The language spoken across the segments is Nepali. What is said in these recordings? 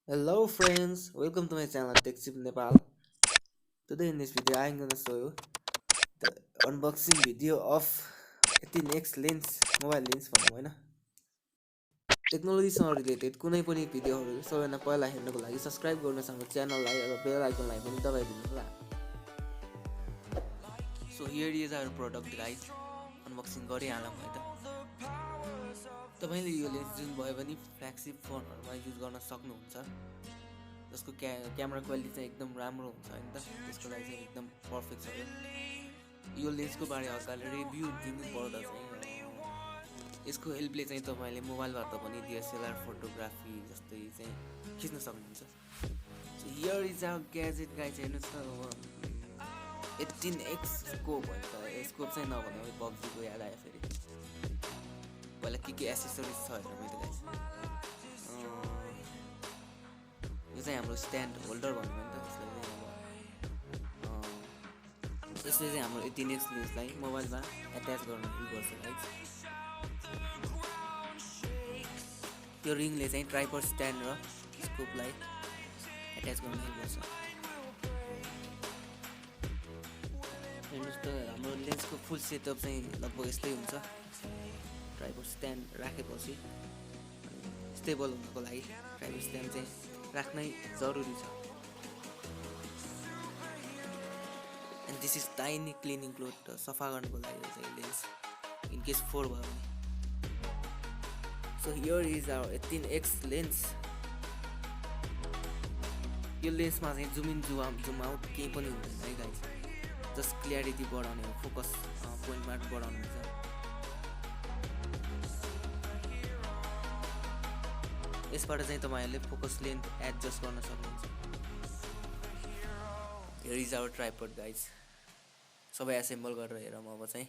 Hello friends, welcome to my channel Techip Nepal. Today in this video I am gonna show you the unboxing video of 18x lens, mobile lens भनौं हैन। टेक्नोलोजीसँग रिलेटेड कुनै पनि भिडियोहरु सबैभन्दा पहिला हेर्नको लागि सब्स्क्राइब गर्नुहोस् हाम्रो च्यानललाई र बेल आइकनलाई पनि दबाइदिनु होला। So here is our product guys. Unboxing गरिहालौँ है त। तपाईले यो लेन्स जुन भयो भने फ्ल्यागशिप फोनहरुमा युज गर्न सक्नुहुन्छ। जसको क्यामेरा क्वालिटी चाहिँ एकदम राम्रो हुन्छ हैन त। त्यसको लागि चाहिँ एकदम पर्फेक्ट छ यो लेन्सको बारे अगाडि रिभ्यु दिनु पर्दा चाहिँ यसको हेल्पले चाहिँ तपाईले मोबाइलबाट पनि DSLR फोटोग्राफी जस्तै चाहिँ खिच्न सक्नुहुन्छ। So here is our gadget guys, हेर्नुस् त 18x स्कोप भन्छ। स्कोप चाहिँ नभन्दा PUBG को याद आयो फेरि। पहिला के एक्सेसरिज छ हेरौँ है त गाइस। यो चाहिँ हाम्रो स्ट्यान्ड होल्डर भन्छौँ नि त। यसले चाहिँ हाम्रो 18x लेन्सलाई मोबाइलमा एट्याच गर्न हेल्प गर्छ गाइस। त्यो रिङले चाहिँ ट्राइपड स्ट्यान्ड र स्कोपलाई एट्याच गर्न हेल्प गर्छ। हेर्नुस् त हाम्रो लेन्सको फुल सेटअप चाहिँ लगभग यस्तै हुन्छ। ट्राइपड स्ट्यान्ड राखेपछि स्टेबल हुनको लागि ट्राइपड स्ट्यान्ड चाहिँ राख्नै जरुरी छ। And this is tiny cleaning cloth सफा गर्नको लागि चाहिँ लेन्स इन केस 4 भयो भने। So here is our 18x lens. यो लेन्समा चाहिँ जुम इन जुम आउट केही पनि हुँदैन है गाइस। जस्ट क्ल्यारिटी बढाउने हो, फोकस पोइन्ट मार्क बढाउनु हुन्छ। यसबाट चाहिँ तपाईहरुले फोकस लेन्थ एडजस्ट गर्न सक्नुहुन्छ। Here is our tripod guys. सबै असेम्बल गरेर हेरौँ अब चाहिँ।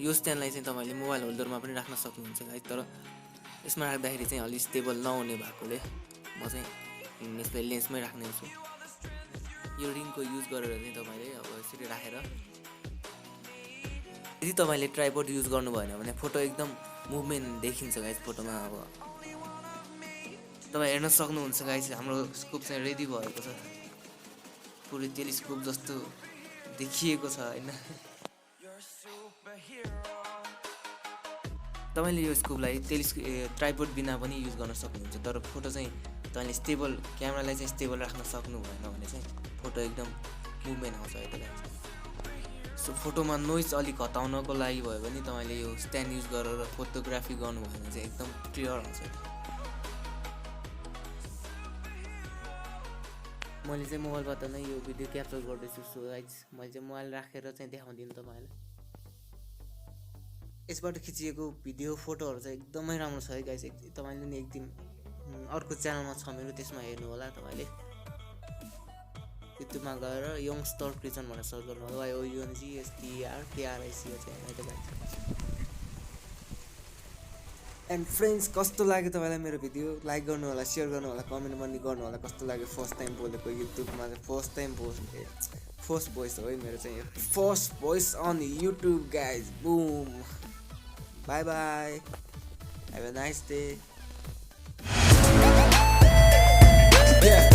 यो स्ट्यान्डलाई चाहिँ तपाईले मोबाइल होल्डरमा पनि राख्न सक्नुहुन्छ गाइस। तर यसमा राख्दाखेरि चाहिँ अलि स्टेबल नहुने भएकोले म चाहिँ यसलाई लेन्समै राख्ने छु। यो रिङको युज गरेर चाहिँ तपाईले अब यसरी राखेर यदि तपाईले ट्राइपड युज गर्नु भएन भने फोटो एकदम मुभमेन्ट देखिन्छ गाइस। फोटोमा अब तपाई हेर्न सक्नुहुन्छ गाइस, हाम्रो स्कोप चाहिँ रेडी भएको छ। पुरै टेलिस्कोप जस्तो देखिएको छ हैन। तपाईले यो स्कोपलाई ट्राइपड बिना पनि युज गर्न सक्नुहुन्छ। तर फोटो चाहिँ तपाईले स्टेबल क्यामेरालाई चाहिँ स्टेबल राख्न सक्नु भएन भने चाहिँ फोटो एकदम मुभमेन्ट आउँछ है त गाइस। सो फोटोमा नोइज अलिक हटाउनको लागि भयो भने तपाईले यो स्ट्यान्ड युज गरेर फोटोग्राफी गर्नु भयो भने चाहिँ एकदम क्लियर आउँछ। मैले चाहिँ मोबाइलबाट नै यो भिडियो क्याप्चर गर्दैछु। सो गाइस मैले चाहिँ मोबाइल राखेर चाहिँ देखाउँदिन तपाईहरुलाई। यसबाट खिचिएको भिडियो फोटोहरु चाहिँ एकदमै राम्रो छ है गाइस। तपाईले नि एकदिन अर्को च्यानलमा छ मेरो, त्यसमा हेर्नु होला तपाईले। युट्युबमा गएर यंगस्टर क्रिएसन भनेर सर्च गर्नु होला। YOUNGSTRKRIC चाहिँ है त गाइस। एन्ड फ्रेन्ड्स, कस्तो लाग्यो तपाईलाई मेरो भिडियो? लाइक गर्नु होला, शेयर गर्नु होला, कमेन्ट पनि गर्नु होला। कस्तो लाग्यो? फर्स्ट टाइम बोलेको युट्युबमा चाहिँ फर्स्ट भोइस हो है मेरो चाहिँ। First voice on YouTube guys. Boom. Bye bye. Have a nice day. Yeah.